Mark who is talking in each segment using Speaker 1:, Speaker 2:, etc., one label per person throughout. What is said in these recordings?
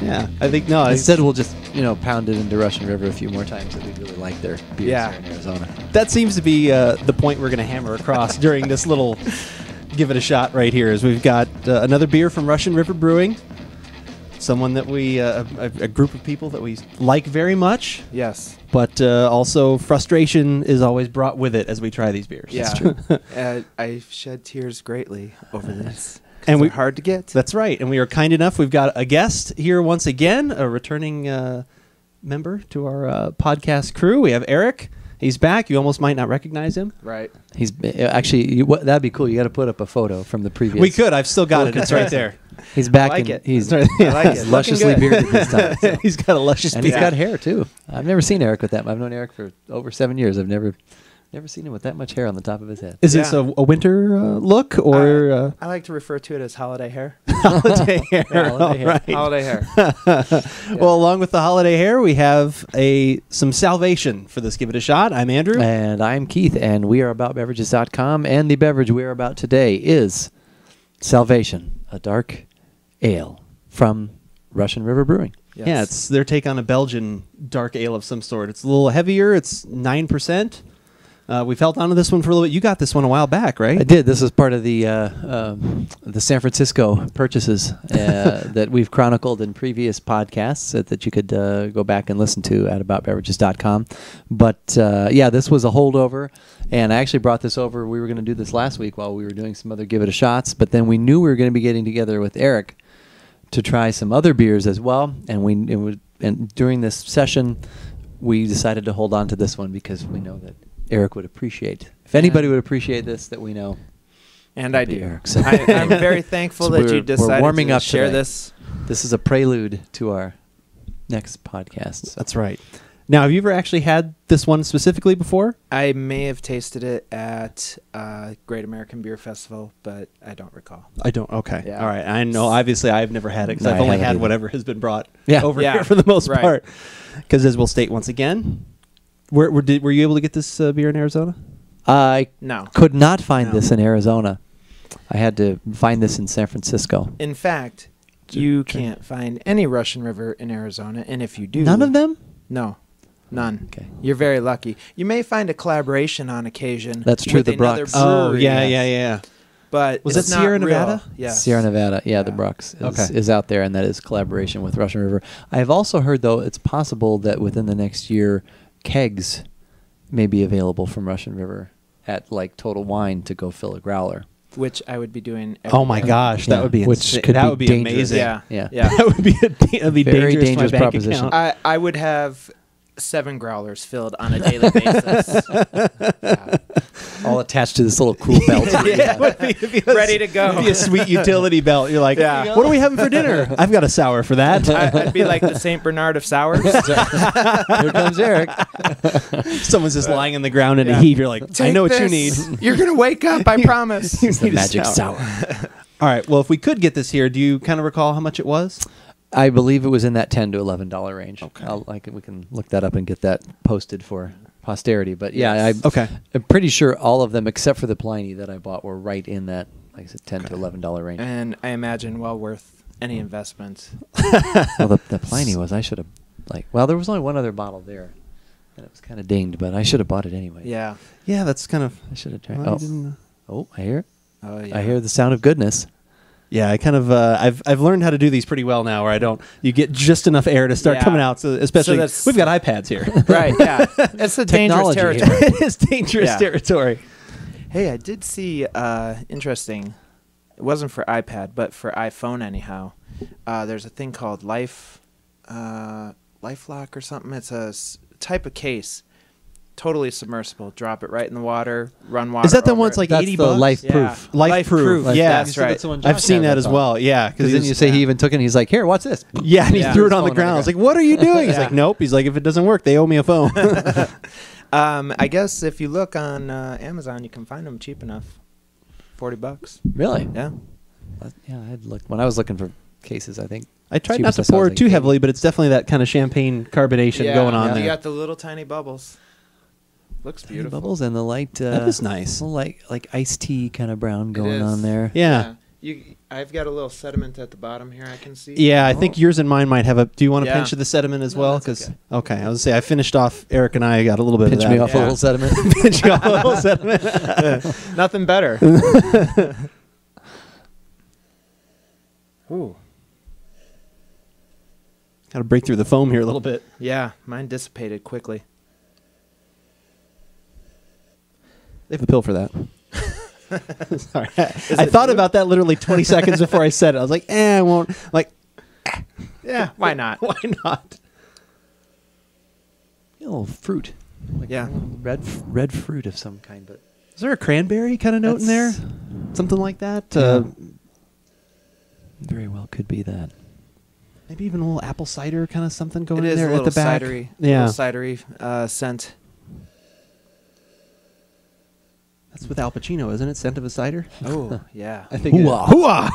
Speaker 1: Yeah, I think no.
Speaker 2: Instead, we'll just pound it into Russian River a few more times. That we really like their beers here in Arizona.
Speaker 1: That seems to be the point we're going to hammer across during this little give it a shot right here. Is we've got another beer from Russian River Brewing. Someone that we, a group of people that we like very much.
Speaker 3: Yes.
Speaker 1: But also frustration is always brought with it as we try these beers.
Speaker 3: Yeah.
Speaker 1: That's true.
Speaker 3: I've shed tears greatly over this.
Speaker 1: And
Speaker 3: they're hard to get.
Speaker 1: That's right. And we are kind enough. We've got a guest here once again, a returning member to our podcast crew. We have Eric. He's back. You almost might not recognize him.
Speaker 3: Right.
Speaker 2: He's actually that'd be cool. You got to put up a photo from the previous.
Speaker 1: We could. I've still got it. It's right there.
Speaker 2: He's back.
Speaker 3: I like it.
Speaker 2: He's
Speaker 3: I like it.
Speaker 2: lusciously bearded this time. So.
Speaker 1: He's got a luscious
Speaker 2: and
Speaker 1: beard.
Speaker 2: he's got hair too. I've never seen Eric with that. I've known Eric for over 7 years. I've never seen him with that much hair on the top of his head.
Speaker 1: Is this a winter look or?
Speaker 3: I like to refer to it as holiday hair.
Speaker 1: Holiday hair.
Speaker 2: Holiday hair.
Speaker 1: Right.
Speaker 3: Holiday hair.
Speaker 1: Well, along with the holiday hair, we have some salvation for this. Give it a shot. I'm Andrew.
Speaker 2: And I'm Keith, and we are AboutBeverages.com, and the beverage we are about today is Salvation, a dark ale from Russian River Brewing.
Speaker 3: Yes.
Speaker 1: Yeah, it's their take on a Belgian dark ale of some sort. It's a little heavier. It's 9%. We've held on to this one for a little bit. You got this one a while back, right?
Speaker 2: I did. This is part of the San Francisco purchases that we've chronicled in previous podcasts that you could go back and listen to at AboutBeverages.com. But, this was a holdover, and I actually brought this over. We were going to do this last week while we were doing some other Give It a Shots, but then we knew we were going to be getting together with Eric to try some other beers as well, and during this session, we decided to hold on to this one because we know that Eric would appreciate. If anybody would appreciate this, that we know.
Speaker 3: And I do.
Speaker 2: Eric. So
Speaker 3: I'm very thankful
Speaker 2: So
Speaker 3: that
Speaker 2: we're
Speaker 3: you decided
Speaker 2: warming
Speaker 3: to
Speaker 2: up
Speaker 3: share
Speaker 2: today.
Speaker 3: this.
Speaker 2: This is a prelude to our next podcast. So.
Speaker 1: That's right. Now, have you ever actually had this one specifically before?
Speaker 3: I may have tasted it at Great American Beer Festival, but I don't recall.
Speaker 1: I don't. Okay.
Speaker 3: Yeah.
Speaker 1: All right. I know. Obviously, I've never had it because
Speaker 2: No,
Speaker 1: I've
Speaker 2: I
Speaker 1: only
Speaker 2: haven't
Speaker 1: had
Speaker 2: either.
Speaker 1: whatever has been brought over
Speaker 3: Yeah.
Speaker 1: here for the most
Speaker 3: Right.
Speaker 1: part. Because as we'll state once again, were you able to get this beer in Arizona?
Speaker 2: I
Speaker 3: No.
Speaker 2: could not find
Speaker 3: No.
Speaker 2: this in Arizona. I had to find this in San Francisco.
Speaker 3: In fact, you can't find any Russian River in Arizona, and if you do...
Speaker 2: None of them?
Speaker 3: No. None.
Speaker 2: Okay.
Speaker 3: You're very lucky. You may find a collaboration on occasion.
Speaker 2: That's true,
Speaker 3: with
Speaker 2: the
Speaker 3: another
Speaker 2: Brox.
Speaker 1: Oh,
Speaker 3: brewery,
Speaker 1: yeah.
Speaker 3: But
Speaker 1: Was
Speaker 3: it's
Speaker 1: that
Speaker 3: not
Speaker 1: Sierra
Speaker 3: real.
Speaker 1: Nevada?
Speaker 3: Yes.
Speaker 2: Sierra Nevada, the
Speaker 3: Yeah.
Speaker 2: Brox
Speaker 1: Okay.
Speaker 2: is out there, and that is collaboration with Russian River. I have also heard, though, it's possible that within the next year, kegs may be available from Russian River at like Total Wine to go fill a growler.
Speaker 3: Which I would be doing every
Speaker 1: Oh my
Speaker 3: day.
Speaker 1: gosh,
Speaker 2: Yeah,
Speaker 1: that would be
Speaker 2: which
Speaker 1: insane.
Speaker 2: could
Speaker 1: That
Speaker 2: be
Speaker 1: would be
Speaker 2: dangerous.
Speaker 1: amazing.
Speaker 3: Yeah.
Speaker 2: Yeah.
Speaker 3: Yeah.
Speaker 1: That would be that'd be
Speaker 2: Very
Speaker 1: dangerous,
Speaker 2: dangerous
Speaker 1: to my bank
Speaker 2: proposition.
Speaker 1: account.
Speaker 3: I would have 7 growlers filled on a daily basis. Yeah.
Speaker 2: All attached to this little cool belt.
Speaker 1: Yeah, it would be- it'd be a-
Speaker 3: Ready to go.
Speaker 1: it'd be a sweet utility belt. You're like,
Speaker 3: Yeah.
Speaker 1: what are we having for dinner? I've got a sour for that.
Speaker 3: I'd be like the St. Bernard of sours.
Speaker 2: Here comes Eric.
Speaker 1: Someone's just lying on the ground in a
Speaker 3: Yeah.
Speaker 1: heap. You're like, I
Speaker 3: Take
Speaker 1: know what you
Speaker 3: this.
Speaker 1: need.
Speaker 3: You're going to wake up, I promise.
Speaker 1: You
Speaker 2: The
Speaker 1: need a
Speaker 2: magic
Speaker 1: sour.
Speaker 2: sour.
Speaker 1: All right. Well, if we could get this here, do you kind of recall how much it was?
Speaker 2: I believe it was in that $10 to $11 range.
Speaker 1: Okay.
Speaker 2: We can look that up and get that posted for posterity. But yeah,
Speaker 3: Yes.
Speaker 2: I'm pretty sure all of them except for the Pliny that I bought were right in that, like I said, $10 to $11 range.
Speaker 3: And I imagine well worth any investment.
Speaker 2: Well, the Pliny was. I should have there was only one other bottle there, and it was kind of dinged, but I should have bought it anyway.
Speaker 3: Yeah.
Speaker 1: Yeah, that's kind of.
Speaker 2: I should have tried.
Speaker 1: Well, I didn't-
Speaker 2: I hear it.
Speaker 3: Oh, yeah.
Speaker 2: I hear the sound of goodness.
Speaker 1: Yeah, I kind of I've learned how to do these pretty well now, where you get just enough air to start
Speaker 3: Yeah.
Speaker 1: coming out. So especially
Speaker 3: that's-
Speaker 1: we've got iPads here.
Speaker 3: Right, yeah. It's a dangerous
Speaker 2: Technology.
Speaker 3: territory.
Speaker 1: It is dangerous
Speaker 3: Yeah.
Speaker 1: territory.
Speaker 3: Hey, I did see interesting. It wasn't for iPad, but for iPhone anyhow. There's a thing called LifeLock or something. It's a type of case, totally submersible. Drop it right in the water. Run water.
Speaker 1: Is that the
Speaker 3: over
Speaker 1: one that's
Speaker 3: it.
Speaker 1: like
Speaker 2: That's
Speaker 1: 80
Speaker 2: the
Speaker 1: bucks?
Speaker 2: life
Speaker 3: Yeah.
Speaker 2: proof.
Speaker 1: Life proof. Yeah,
Speaker 3: That's right.
Speaker 1: I've seen that as well. Yeah,
Speaker 2: Because then you say he even took it and he's like, here, watch this.
Speaker 1: Yeah, and he
Speaker 3: Yeah.
Speaker 1: threw it on
Speaker 2: Phone
Speaker 1: the
Speaker 2: on
Speaker 1: ground. I
Speaker 2: the
Speaker 1: was like, "What are you doing?" He's
Speaker 3: Yeah.
Speaker 1: like, "Nope." He's like, "If it doesn't work, they owe me a phone."
Speaker 3: I guess if you look on Amazon, you can find them cheap enough. $40.
Speaker 2: Really?
Speaker 3: Yeah.
Speaker 2: Yeah, I'd look when I was looking for cases. I think
Speaker 1: I tried not
Speaker 2: cheapest
Speaker 1: to
Speaker 2: I saw
Speaker 1: pour
Speaker 2: was
Speaker 1: it
Speaker 2: like
Speaker 1: too
Speaker 2: 80.
Speaker 1: heavily, but it's definitely that kind of champagne carbonation going on
Speaker 3: You
Speaker 1: there.
Speaker 3: got the little tiny bubbles. Looks beautiful.
Speaker 2: bubbles and the light.
Speaker 1: That is nice.
Speaker 2: Little like iced tea kind of brown
Speaker 3: It
Speaker 2: going
Speaker 3: is.
Speaker 2: on there.
Speaker 1: Yeah.
Speaker 3: I've got a little sediment at the bottom here I can see.
Speaker 1: Yeah, I think yours and mine might have a. Do you want a pinch of the sediment as well?
Speaker 2: that's
Speaker 1: Because okay, I was gonna say I finished off. Eric and I got a little bit
Speaker 2: Pinch
Speaker 1: of that.
Speaker 2: me off a little sediment.
Speaker 1: Pinch you off a little sediment.
Speaker 3: Nothing better. Ooh.
Speaker 1: Got to break through the foam here a little bit.
Speaker 3: Yeah, mine dissipated quickly.
Speaker 1: They have a pill for that. Sorry, I thought about that literally 20 seconds before I said it. I was like, I won't. Like,
Speaker 3: yeah, why not?
Speaker 1: Why not?
Speaker 2: A little fruit. Like
Speaker 3: Yeah.
Speaker 2: Red fruit of some kind. But
Speaker 1: Is there a cranberry kind of note in there? Something like that?
Speaker 2: Yeah. Very well could be that.
Speaker 1: Maybe even a little apple cider kind of something going
Speaker 3: It
Speaker 1: in
Speaker 3: is
Speaker 1: there
Speaker 3: a
Speaker 1: at the back.
Speaker 3: cidery,
Speaker 1: Yeah.
Speaker 3: little cidery scent.
Speaker 1: That's with Al Pacino, isn't it? Scent of a cider?
Speaker 3: Oh, yeah.
Speaker 1: I think
Speaker 3: Hooah!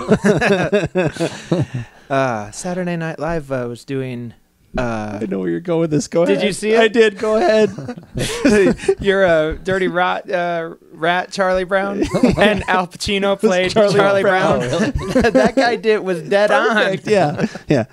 Speaker 3: Saturday Night Live was doing...
Speaker 1: I know where you're going with this. Go ahead.
Speaker 3: Did you see it?
Speaker 1: I did. Go ahead.
Speaker 3: You're a dirty rat, Charlie Brown, and Al Pacino played Charlie Brown.
Speaker 2: Oh, really?
Speaker 3: That guy was dead
Speaker 1: Perfect.
Speaker 3: on.
Speaker 1: Yeah.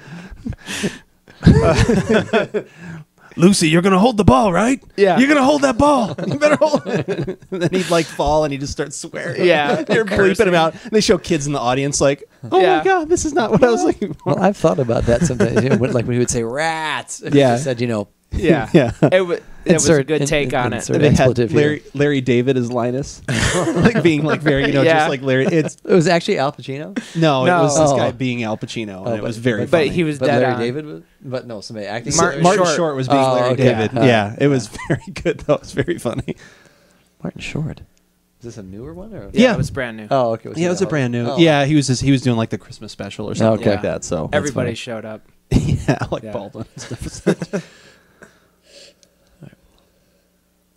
Speaker 1: Lucy, you're going to hold the ball, right?
Speaker 3: Yeah.
Speaker 1: You're going to hold that ball. You better hold it. And then he'd like fall and he just starts swearing.
Speaker 3: Yeah.
Speaker 1: They're bleeping him out. And they show kids in the audience like, oh
Speaker 3: Yeah.
Speaker 1: my God, this is not what I was looking for.
Speaker 2: Well, I've thought about that sometimes. Like when he would say rats. If
Speaker 1: Yeah.
Speaker 2: he just said,
Speaker 3: Yeah.
Speaker 1: Yeah.
Speaker 3: It was a
Speaker 2: Insert
Speaker 3: good take on it.
Speaker 2: insert
Speaker 1: They had
Speaker 2: expletive here.
Speaker 1: Larry David as Linus. Like being like very,
Speaker 3: Yeah.
Speaker 1: just like Larry. It's
Speaker 2: It was actually Al Pacino.
Speaker 1: No,
Speaker 3: No.
Speaker 1: it was this
Speaker 2: Oh.
Speaker 1: guy being Al Pacino. And it was very
Speaker 3: but
Speaker 1: funny.
Speaker 3: he was
Speaker 2: But
Speaker 3: dead
Speaker 2: Larry
Speaker 3: on.
Speaker 2: David was. But no, somebody acting.
Speaker 3: Martin
Speaker 1: Martin
Speaker 3: Short.
Speaker 1: Short was being
Speaker 2: Oh,
Speaker 1: Larry
Speaker 2: okay.
Speaker 1: David.
Speaker 2: Yeah.
Speaker 1: Yeah, it was very good though. It was very funny.
Speaker 2: Martin Short. Is this a newer one or?
Speaker 3: Yeah,
Speaker 1: Yeah.
Speaker 3: it was brand new.
Speaker 2: Oh, okay.
Speaker 1: Yeah, it was a brand new.
Speaker 2: Oh.
Speaker 1: Yeah, he was doing like the Christmas special or something
Speaker 2: Okay.
Speaker 1: like that. So
Speaker 3: Everybody
Speaker 2: funny.
Speaker 3: showed up.
Speaker 1: yeah, like
Speaker 3: Yeah.
Speaker 1: Baldwin and stuff.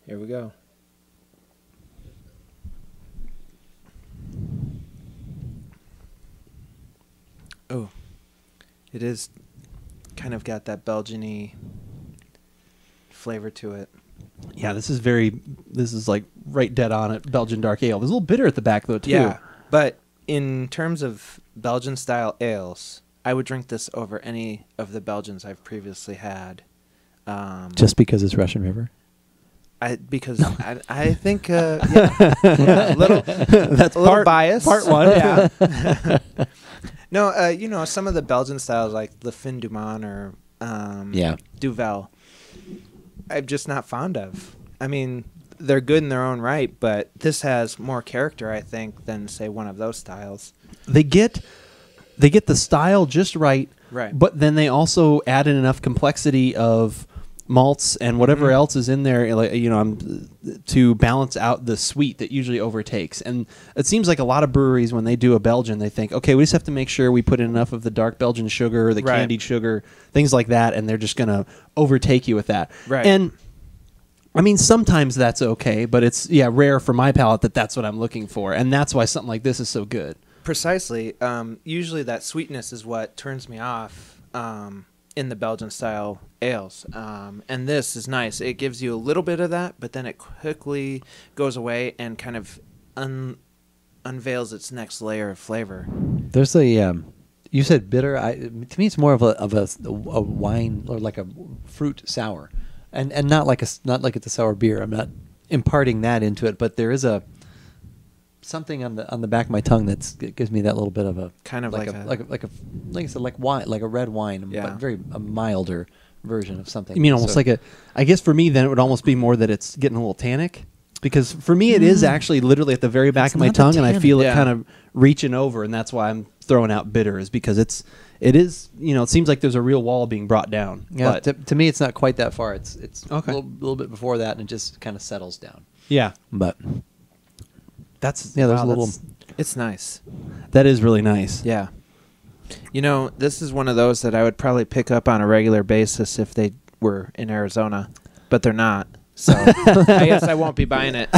Speaker 3: Here we go. Oh, it is kind of got that Belgian-y flavor to it.
Speaker 1: Yeah, this is like right dead on it. Belgian dark ale. There's a little bitter at the back though too.
Speaker 3: Yeah, but in terms of Belgian-style ales, I would drink this over any of the Belgians I've previously had.
Speaker 2: Just because it's Russian River.
Speaker 3: I think a little
Speaker 1: That's
Speaker 3: a little bias.
Speaker 1: Part one.
Speaker 3: Yeah. No, some of the Belgian styles like Le Fin du Monde or Duvel, I'm just not fond of. I mean, they're good in their own right, but this has more character, I think, than say one of those styles.
Speaker 1: They get the style just right.
Speaker 3: Right.
Speaker 1: But then they also add in enough complexity of malts and whatever else is in there, like, to balance out the sweet that usually overtakes. And it seems like a lot of breweries, when they do a Belgian, they think, okay, we just have to make sure we put in enough of the dark Belgian sugar, the
Speaker 3: Right.
Speaker 1: candied sugar, things like that, and they're just going to overtake you with that.
Speaker 3: Right.
Speaker 1: And I mean, sometimes that's okay, but it's rare for my palate that that's what I'm looking for, and that's why something like this is so good.
Speaker 3: Precisely. Usually that sweetness is what turns me off in the Belgian style ales. And this is nice. It gives you a little bit of that, but then it quickly goes away and kind of unveils its next layer of flavor.
Speaker 2: There's a you said bitter. To me, it's more of a wine or like a fruit sour, and not like it's a sour beer. I'm not imparting that into it, but there is something on the back of my tongue that gives me that little bit of a
Speaker 3: Kind of
Speaker 2: like I said, like wine, like a red wine,
Speaker 3: Yeah.
Speaker 2: but a milder version of something.
Speaker 1: You mean almost like I guess for me then it would almost be more that it's getting a little tannic, because for me it is actually literally at the very back
Speaker 2: It's
Speaker 1: of my
Speaker 2: not the
Speaker 1: tongue, and I
Speaker 2: tannin.
Speaker 1: feel it
Speaker 3: Yeah.
Speaker 1: kind of reaching over, and that's why I'm throwing out bitter, is because it is it seems like there's a real wall being brought down.
Speaker 2: Yeah,
Speaker 1: But
Speaker 2: to me, it's not quite that far. It's
Speaker 1: Okay.
Speaker 2: a little bit before that, and it just kind of settles down.
Speaker 1: yeah,
Speaker 2: But
Speaker 1: there's
Speaker 2: a little.
Speaker 3: It's nice.
Speaker 1: that is really nice.
Speaker 3: Yeah. This is one of those that I would probably pick up on a regular basis if they were in Arizona, but they're not. So I guess I won't be buying it.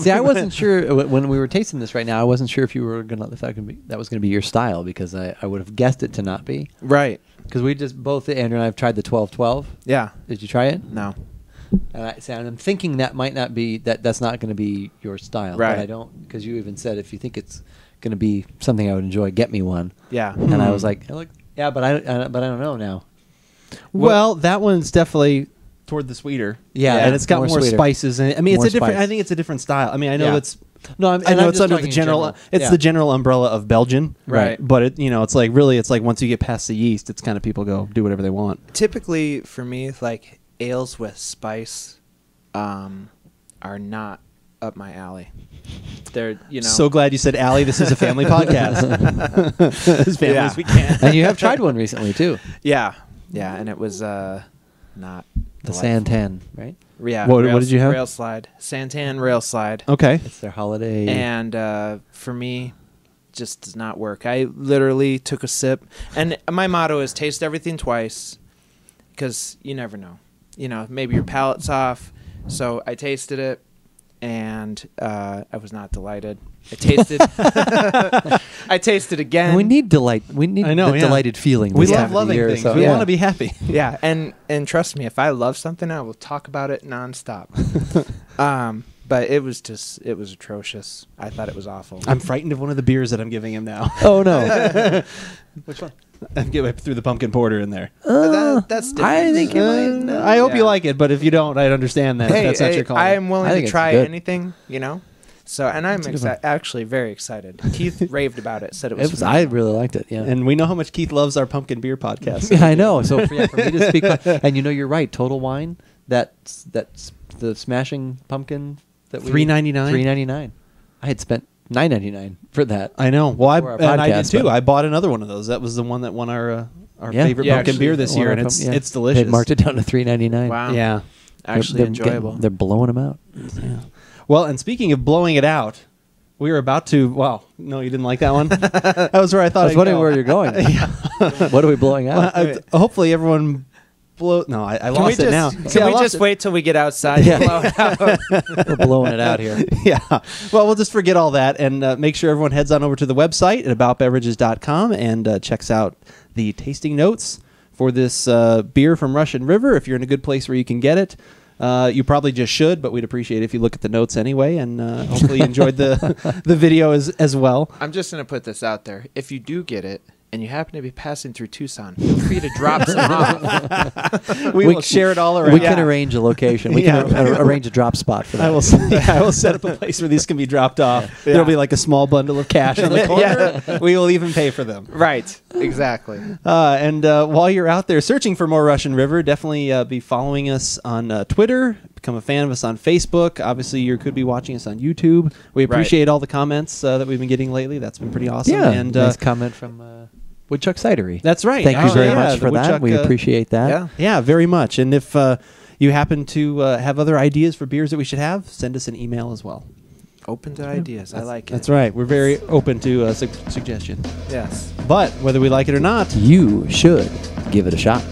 Speaker 2: See, I wasn't sure when we were tasting this right now. I wasn't sure if you were gonna that was gonna be your style, because I would have guessed it to not be.
Speaker 3: Right.
Speaker 2: Because we just both Andrew and I have tried the 12-12.
Speaker 3: Yeah.
Speaker 2: Did you try it?
Speaker 3: No.
Speaker 2: And I'm thinking that might not be that's not going to be your style.
Speaker 3: Right.
Speaker 2: But I don't, because you even said if you think it's going to be something I would enjoy, get me one.
Speaker 3: Yeah.
Speaker 2: And I was like, yeah, but I don't know now.
Speaker 1: Well, that one's definitely toward the sweeter.
Speaker 2: Yeah,
Speaker 1: and it's got more
Speaker 2: sweeter.
Speaker 1: spices in it. I mean, it's
Speaker 2: More
Speaker 1: a different.
Speaker 2: spice.
Speaker 1: I think it's a different style. I mean, I know
Speaker 3: Yeah.
Speaker 1: it's.
Speaker 2: No,
Speaker 1: I know it's under the general. It's
Speaker 2: Yeah.
Speaker 1: the general umbrella of Belgian,
Speaker 3: Right.
Speaker 1: But it's like really, it's like once you get past the yeast, it's kind of people go do whatever they want.
Speaker 3: Typically, for me, like ales with spice, are not up my alley. They're
Speaker 1: So glad you said Allie. This is a family podcast. As family
Speaker 3: Yeah.
Speaker 1: as we can.
Speaker 2: And you have tried one recently too.
Speaker 3: yeah, and it was not
Speaker 2: The
Speaker 3: delightful.
Speaker 2: Santan, right?
Speaker 3: Yeah.
Speaker 1: What did you have?
Speaker 3: Rail slide. Santan rail slide.
Speaker 1: Okay.
Speaker 2: It's their holiday.
Speaker 3: And for me, just does not work. I literally took a sip, and my motto is taste everything twice, because you never know. Maybe your palate's off. So I tasted it, and I was not delighted. I tasted. I tasted again.
Speaker 2: And we need delight. We need
Speaker 1: I know,
Speaker 2: the
Speaker 1: yeah.
Speaker 2: delighted feeling.
Speaker 1: We
Speaker 2: this
Speaker 1: love
Speaker 2: time of the
Speaker 1: loving
Speaker 2: year,
Speaker 1: things.
Speaker 2: so,
Speaker 1: We
Speaker 2: yeah.
Speaker 1: want to be happy.
Speaker 3: Yeah, and trust me, if I love something, I will talk about it nonstop. But it was atrocious. I thought it was awful.
Speaker 1: I'm frightened of one of the beers that I'm giving him now.
Speaker 2: Oh no!
Speaker 1: Which one? I'm giving through the pumpkin porter in there.
Speaker 3: That's different.
Speaker 2: I think you might.
Speaker 1: I hope you
Speaker 3: Yeah.
Speaker 1: like it, but if you don't, I'd understand that.
Speaker 3: Hey,
Speaker 1: That's not your call.
Speaker 3: I am willing
Speaker 2: I think
Speaker 3: to
Speaker 2: it's
Speaker 3: try
Speaker 2: good.
Speaker 3: anything, So, and I'm
Speaker 2: It's a good one.
Speaker 3: actually very excited. Keith raved about it. Said it
Speaker 2: It
Speaker 3: was.
Speaker 2: was. I
Speaker 3: phenomenal.
Speaker 2: really liked it. Yeah.
Speaker 1: And we know how much Keith loves our pumpkin beer podcast.
Speaker 2: Yeah, I know. So for me to speak, and you're right. Total Wine. That's the smashing pumpkin that we
Speaker 1: $3.99?
Speaker 2: $3.99. I had spent $9.99 for that.
Speaker 1: I know. Well,
Speaker 2: For our
Speaker 1: and I did
Speaker 2: podcast,
Speaker 1: too.
Speaker 2: but-
Speaker 1: I bought another one of those. That was the one that won our
Speaker 2: Yeah.
Speaker 1: favorite
Speaker 3: Yeah,
Speaker 1: pumpkin
Speaker 3: actually,
Speaker 1: beer this year, and it's delicious.
Speaker 2: They marked it down to $3.99.
Speaker 3: Wow.
Speaker 1: Yeah.
Speaker 3: Actually enjoyable.
Speaker 2: They're blowing them out.
Speaker 1: Yeah. Well, and speaking of blowing it out, we were about to. Well, no, you didn't like that one. That was where I thought.
Speaker 2: I was
Speaker 1: I'd
Speaker 2: wondering
Speaker 1: go.
Speaker 2: where you're going.
Speaker 1: Yeah.
Speaker 2: What are we blowing out?
Speaker 1: Hopefully, everyone blow. No, I
Speaker 3: Can we
Speaker 1: lost it now.
Speaker 3: just,
Speaker 1: See, I
Speaker 3: can we
Speaker 1: lost
Speaker 3: just
Speaker 1: it.
Speaker 3: wait till we get outside?
Speaker 2: Yeah.
Speaker 3: And blow it out?
Speaker 2: We're blowing it out here.
Speaker 1: Yeah. Well, we'll just forget all that and make sure everyone heads on over to the website at AboutBeverages.com and checks out the tasting notes for this beer from Russian River. If you're in a good place where you can get it, you probably just should, but we'd appreciate it if you look at the notes anyway. And hopefully you enjoyed the video as well.
Speaker 3: I'm just going to put this out there. If you do get it, and you happen to be passing through Tucson, feel free to drop some off.
Speaker 1: We will share it all around.
Speaker 2: We can arrange a location. We can arrange a drop spot for that.
Speaker 1: I will set up a place where these can be dropped off. There'll be like a small bundle of cash in the corner. We will even pay for them.
Speaker 3: Right. Exactly.
Speaker 1: And while you're out there searching for more Russian River, definitely be following us on Twitter. Become a fan of us on Facebook. Obviously, you could be watching us on YouTube. We appreciate all the comments that we've been getting lately. That's been pretty awesome.
Speaker 2: Yeah,
Speaker 1: and
Speaker 2: nice comment from Woodchuck Cidery.
Speaker 1: that's right.
Speaker 2: Thank you very much
Speaker 1: the
Speaker 2: for that.
Speaker 1: Woodchuck,
Speaker 2: We appreciate that.
Speaker 3: Yeah.
Speaker 1: Yeah, very much. And if you happen to have other ideas for beers that we should have, send us an email as well.
Speaker 3: Open to ideas. I like it.
Speaker 1: That's right. We're very open to suggestion.
Speaker 3: Yes.
Speaker 1: But whether we like it or not,
Speaker 2: You should give it a shot.